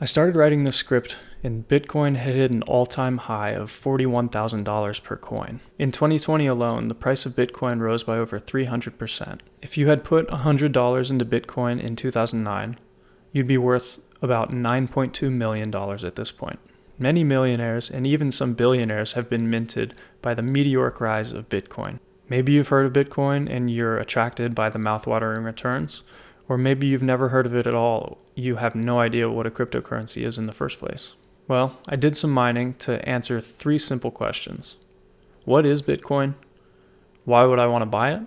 I started writing this script and Bitcoin had hit an all-time high of $41,000 per coin. In 2020 alone, the price of Bitcoin rose by over 300%. If you had put $100 into Bitcoin in 2009, you'd be worth about $9.2 million at this point. Many millionaires and even some billionaires have been minted by the meteoric rise of Bitcoin. Maybe you've heard of Bitcoin and you're attracted by the mouthwatering returns, or maybe you've never heard of it at all. You have no idea what a cryptocurrency is in the first place. Well, I did some mining to answer 3 simple questions. What is Bitcoin? Why would I want to buy it?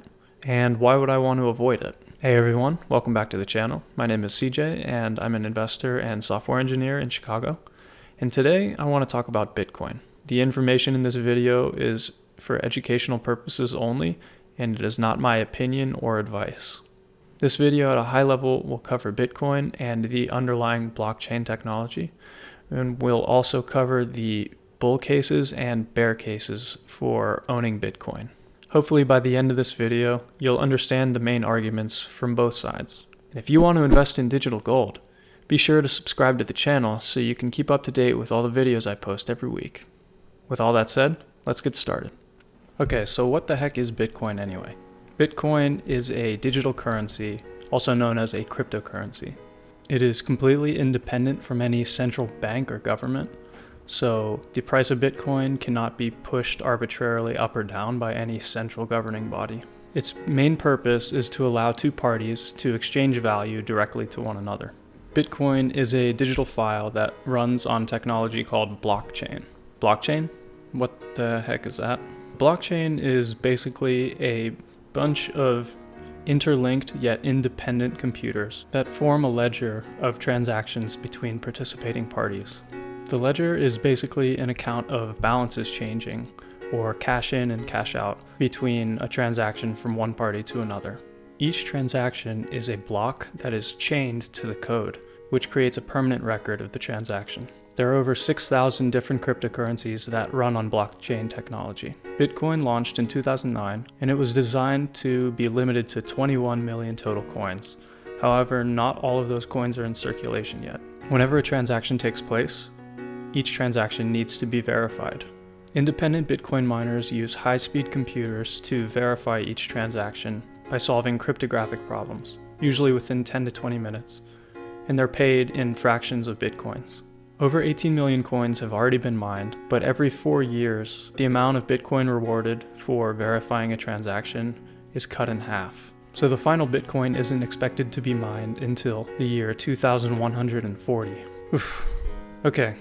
And why would I want to avoid it? Hey everyone, welcome back to the channel. My name is CJ and I'm an investor and software engineer in Chicago. And today I want to talk about Bitcoin. The information in this video is for educational purposes only, and it is not my opinion or advice. This video at a high level will cover Bitcoin and the underlying blockchain technology, and we'll also cover the bull cases and bear cases for owning Bitcoin. Hopefully by the end of this video, you'll understand the main arguments from both sides. And if you want to invest in digital gold, be sure to subscribe to the channel so you can keep up to date with all the videos I post every week. With all that said, let's get started. Okay, so what the heck is Bitcoin anyway? Bitcoin is a digital currency, also known as a cryptocurrency. It is completely independent from any central bank or government, so the price of Bitcoin cannot be pushed arbitrarily up or down by any central governing body. Its main purpose is to allow 2 parties to exchange value directly to one another. Bitcoin is a digital file that runs on technology called blockchain. Blockchain? What the heck is that? Blockchain is basically a bunch of interlinked yet independent computers that form a ledger of transactions between participating parties. The ledger is basically an account of balances changing, or cash in and cash out, between a transaction from one party to another. Each transaction is a block that is chained to the code, which creates a permanent record of the transaction. There are over 6,000 different cryptocurrencies that run on blockchain technology. Bitcoin launched in 2009, and it was designed to be limited to 21 million total coins. However, not all of those coins are in circulation yet. Whenever a transaction takes place, each transaction needs to be verified. Independent Bitcoin miners use high-speed computers to verify each transaction by solving cryptographic problems, usually within 10 to 20 minutes, and they're paid in fractions of Bitcoins. Over 18 million coins have already been mined, but every 4 years, the amount of Bitcoin rewarded for verifying a transaction is cut in half. So the final Bitcoin isn't expected to be mined until the year 2140. Oof. Okay,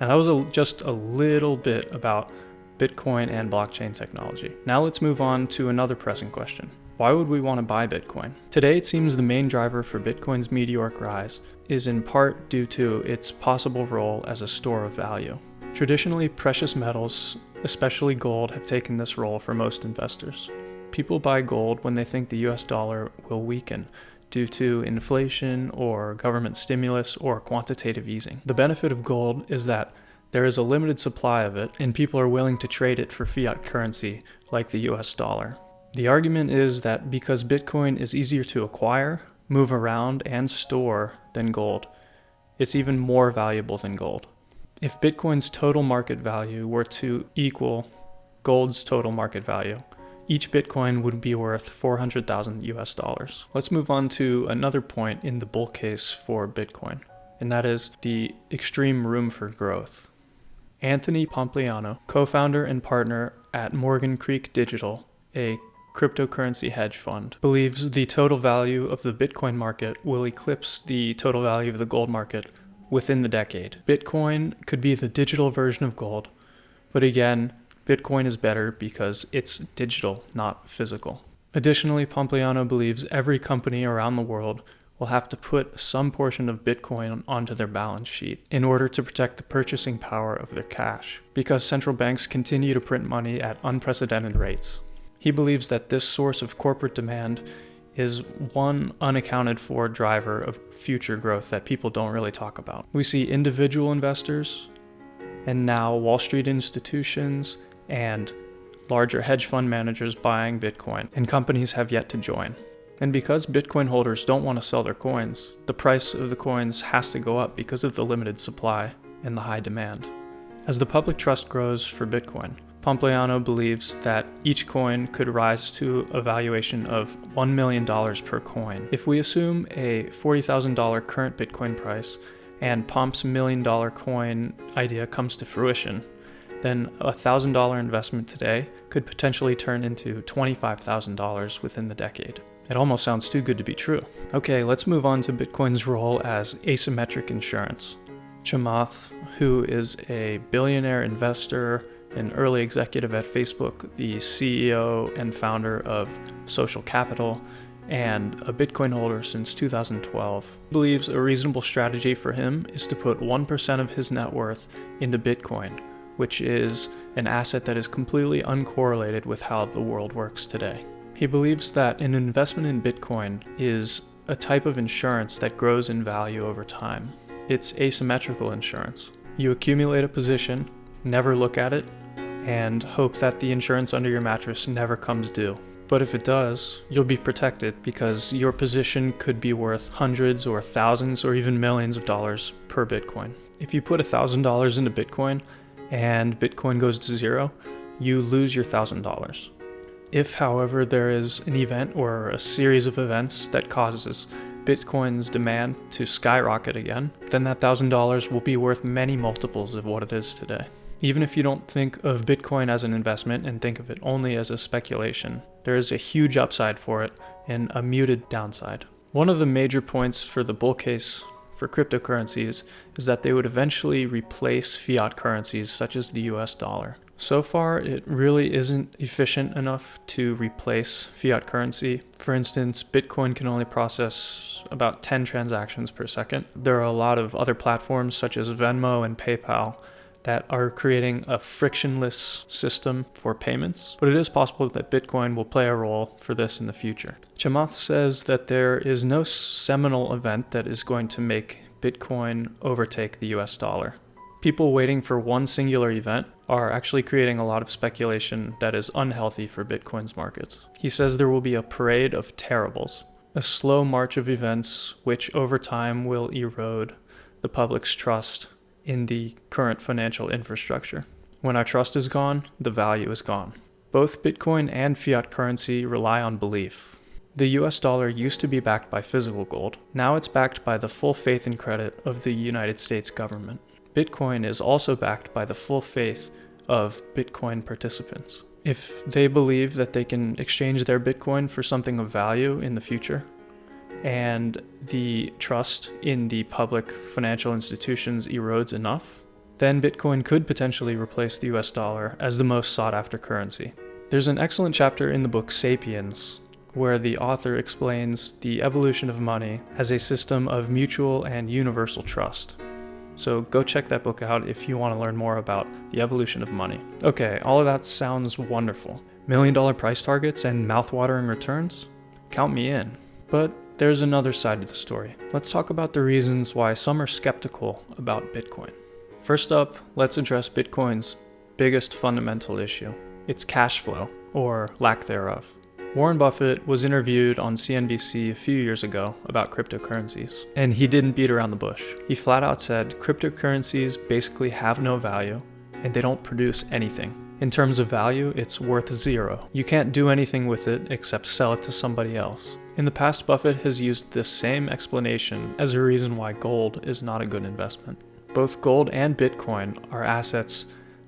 now that was just a little bit about Bitcoin and blockchain technology. Now let's move on to another pressing question. Why would we want to buy Bitcoin? Today it seems the main driver for Bitcoin's meteoric rise is in part due to its possible role as a store of value. Traditionally, precious metals, especially gold, have taken this role for most investors. People buy gold when they think the US dollar will weaken due to inflation or government stimulus or quantitative easing. The benefit of gold is that there is a limited supply of it and people are willing to trade it for fiat currency like the US dollar. The argument is that because Bitcoin is easier to acquire, move around, and store than gold, it's even more valuable than gold. If Bitcoin's total market value were to equal gold's total market value, each Bitcoin would be worth 400,000 US dollars. Let's move on to another point in the bull case for Bitcoin, and that is the extreme room for growth. Anthony Pompliano, co-founder and partner at Morgan Creek Digital, a cryptocurrency hedge fund, believes the total value of the Bitcoin market will eclipse the total value of the gold market within the decade. Bitcoin could be the digital version of gold, but again, Bitcoin is better because it's digital, not physical. Additionally, Pompliano believes every company around the world will have to put some portion of Bitcoin onto their balance sheet in order to protect the purchasing power of their cash, because central banks continue to print money at unprecedented rates. He believes that this source of corporate demand is one unaccounted for driver of future growth that people don't really talk about. We see individual investors, and now Wall Street institutions, and larger hedge fund managers buying Bitcoin, and companies have yet to join. And because Bitcoin holders don't want to sell their coins, the price of the coins has to go up because of the limited supply and the high demand. As the public trust grows for Bitcoin, Pompliano believes that each coin could rise to a valuation of $1 million per coin. If we assume a $40,000 current Bitcoin price and Pomp's $1 million coin idea comes to fruition, then a $1,000 investment today could potentially turn into $25,000 within the decade. It almost sounds too good to be true. Okay, let's move on to Bitcoin's role as asymmetric insurance. Chamath, who is a billionaire investor, an early executive at Facebook, the CEO and founder of Social Capital, and a Bitcoin holder since 2012, believes a reasonable strategy for him is to put 1% of his net worth into Bitcoin, which is an asset that is completely uncorrelated with how the world works today. He believes that an investment in Bitcoin is a type of insurance that grows in value over time. It's asymmetrical insurance. You accumulate a position, never look at it, and hope that the insurance under your mattress never comes due. But if it does, you'll be protected because your position could be worth hundreds or thousands or even millions of dollars per Bitcoin. If you put $1,000 into Bitcoin and Bitcoin goes to zero, you lose your $1,000. If, however, there is an event or a series of events that causes Bitcoin's demand to skyrocket again, then that $1,000 will be worth many multiples of what it is today. Even if you don't think of Bitcoin as an investment and think of it only as a speculation, there is a huge upside for it and a muted downside. One of the major points for the bull case for cryptocurrencies is that they would eventually replace fiat currencies such as the US dollar. So far, it really isn't efficient enough to replace fiat currency. For instance, Bitcoin can only process about 10 transactions per second. There are a lot of other platforms such as Venmo and PayPal that are creating a frictionless system for payments, but it is possible that Bitcoin will play a role for this in the future. Chamath says that there is no seminal event that is going to make Bitcoin overtake the US dollar. People waiting for one singular event are actually creating a lot of speculation that is unhealthy for Bitcoin's markets. He says there will be a parade of terribles, a slow march of events which over time will erode the public's trust in the current financial infrastructure. When our trust is gone, the value is gone. Both Bitcoin and fiat currency rely on belief. The US dollar used to be backed by physical gold. Now it's backed by the full faith and credit of the United States government. Bitcoin is also backed by the full faith of Bitcoin participants. If they believe that they can exchange their Bitcoin for something of value in the future, and the trust in the public financial institutions erodes enough, then Bitcoin could potentially replace the US dollar as the most sought after currency. There's an excellent chapter in the book Sapiens where the author explains the evolution of money as a system of mutual and universal trust. So go check that book out if you want to learn more about the evolution of money. Okay, all of that sounds wonderful. $1 million price targets and mouth-watering returns? Count me in. But there's another side to the story. Let's talk about the reasons why some are skeptical about Bitcoin. First up, let's address Bitcoin's biggest fundamental issue, its cash flow, or lack thereof. Warren Buffett was interviewed on CNBC a few years ago about cryptocurrencies, and he didn't beat around the bush. He flat out said cryptocurrencies basically have no value, and they don't produce anything. In terms of value, it's worth zero. You can't do anything with it except sell it to somebody else. In the past, Buffett has used this same explanation as a reason why gold is not a good investment. Both gold and Bitcoin are assets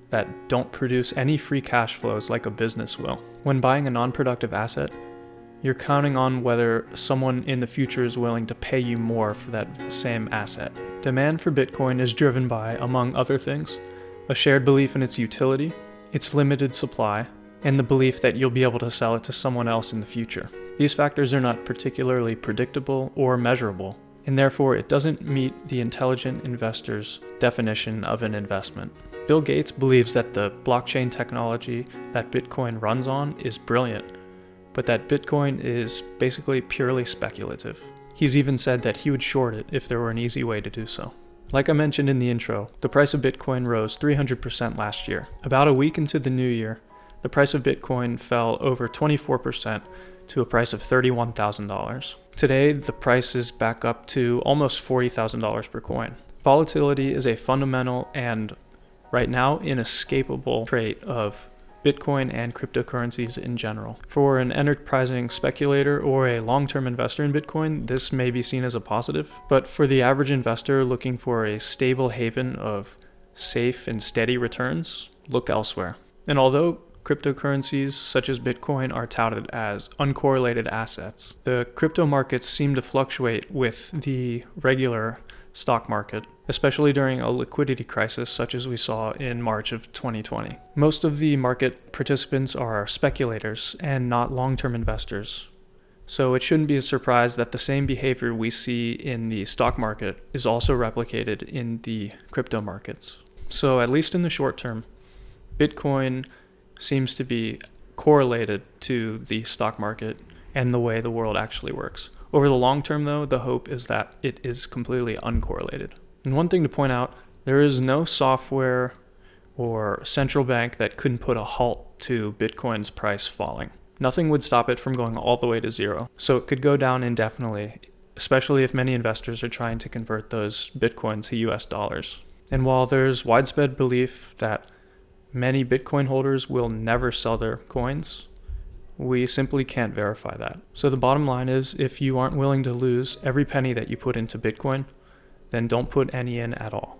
that don't produce any free cash flows like a business will. When buying a non-productive asset, you're counting on whether someone in the future is willing to pay you more for that same asset. Demand for Bitcoin is driven by, among other things, a shared belief in its utility, its limited supply, and the belief that you'll be able to sell it to someone else in the future. These factors are not particularly predictable or measurable, and therefore it doesn't meet the intelligent investor's definition of an investment. Bill Gates believes that the blockchain technology that Bitcoin runs on is brilliant, but that Bitcoin is basically purely speculative. He's even said that he would short it if there were an easy way to do so. Like I mentioned in the intro, the price of Bitcoin rose 300% last year. About a week into the new year, the price of Bitcoin fell over 24% to a price of $31,000. Today, the price is back up to almost $40,000 per coin. Volatility is a fundamental and right now inescapable trait of Bitcoin and cryptocurrencies in general. For an enterprising speculator or a long-term investor in Bitcoin, this may be seen as a positive, but for the average investor looking for a stable haven of safe and steady returns, look elsewhere. And although cryptocurrencies such as Bitcoin are touted as uncorrelated assets, the crypto markets seem to fluctuate with the regular stock market, especially during a liquidity crisis such as we saw in March of 2020. Most of the market participants are speculators and not long-term investors. So it shouldn't be a surprise that the same behavior we see in the stock market is also replicated in the crypto markets. So at least in the short term, Bitcoin seems to be correlated to the stock market and the way the world actually works. Over the long term, though, the hope is that it is completely uncorrelated. And one thing to point out, there is no software or central bank that couldn't put a halt to Bitcoin's price falling. Nothing would stop it from going all the way to zero. So it could go down indefinitely, especially if many investors are trying to convert those Bitcoin to US dollars. And while there's widespread belief that many Bitcoin holders will never sell their coins, we simply can't verify that. So the bottom line is, if you aren't willing to lose every penny that you put into Bitcoin, then don't put any in at all.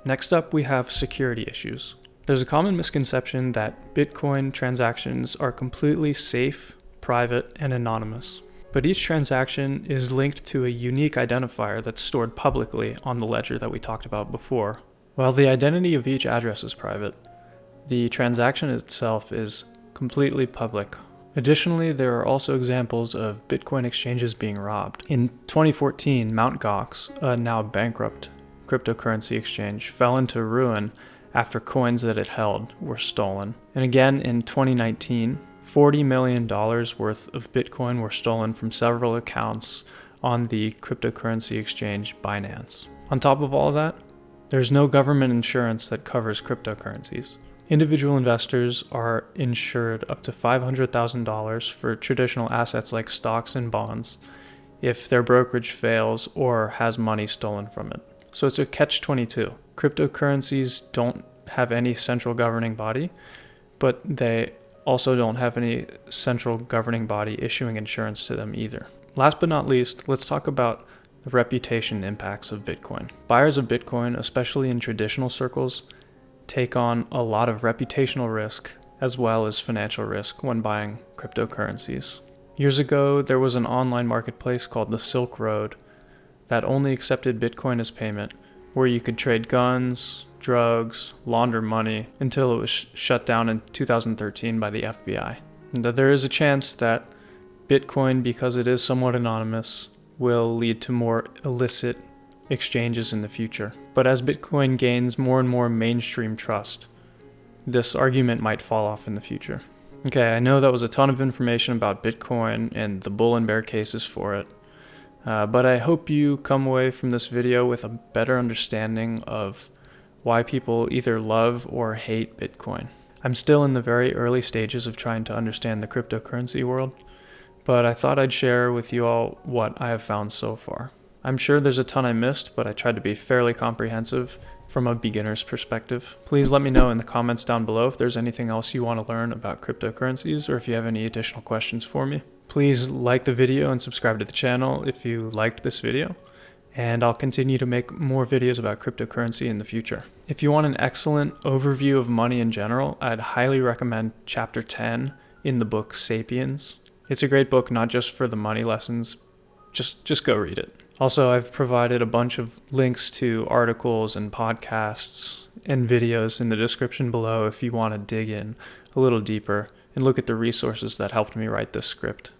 Next up, we have security issues. There's a common misconception that Bitcoin transactions are completely safe, private, and anonymous. But each transaction is linked to a unique identifier that's stored publicly on the ledger that we talked about before. While the identity of each address is private, the transaction itself is completely public. Additionally, there are also examples of Bitcoin exchanges being robbed. In 2014, Mt. Gox, a now bankrupt cryptocurrency exchange, fell into ruin after coins that it held were stolen. And again, in 2019, $40 million worth of Bitcoin were stolen from several accounts on the cryptocurrency exchange Binance. On top of all that, there's no government insurance that covers cryptocurrencies. Individual investors are insured up to $500,000 for traditional assets like stocks and bonds if their brokerage fails or has money stolen from it. So it's a catch-22. Cryptocurrencies don't have any central governing body, but they also don't have any central governing body issuing insurance to them either. Last but not least, let's talk about the reputation impacts of Bitcoin. Buyers of Bitcoin, especially in traditional circles, take on a lot of reputational risk as well as financial risk when buying cryptocurrencies. Years ago, there was an online marketplace called the Silk Road that only accepted Bitcoin as payment, where you could trade guns, drugs, launder money, until it was shut down in 2013 by the FBI. And that there is a chance that Bitcoin, because it is somewhat anonymous, will lead to more illicit exchanges in the future. But as Bitcoin gains more and more mainstream trust, this argument might fall off in the future. Okay, I know that was a ton of information about Bitcoin and the bull and bear cases for it, but I hope you come away from this video with a better understanding of why people either love or hate Bitcoin. I'm still in the very early stages of trying to understand the cryptocurrency world, but I thought I'd share with you all what I have found so far. I'm sure there's a ton I missed, but I tried to be fairly comprehensive from a beginner's perspective. Please let me know in the comments down below if there's anything else you want to learn about cryptocurrencies or if you have any additional questions for me. Please like the video and subscribe to the channel if you liked this video, and I'll continue to make more videos about cryptocurrency in the future. If you want an excellent overview of money in general, I'd highly recommend Chapter 10 in the book Sapiens. It's a great book, not just for the money lessons. Just go read it. Also, I've provided a bunch of links to articles and podcasts and videos in the description below if you want to dig in a little deeper and look at the resources that helped me write this script.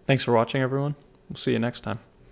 Thanks for watching, everyone. We'll see you next time.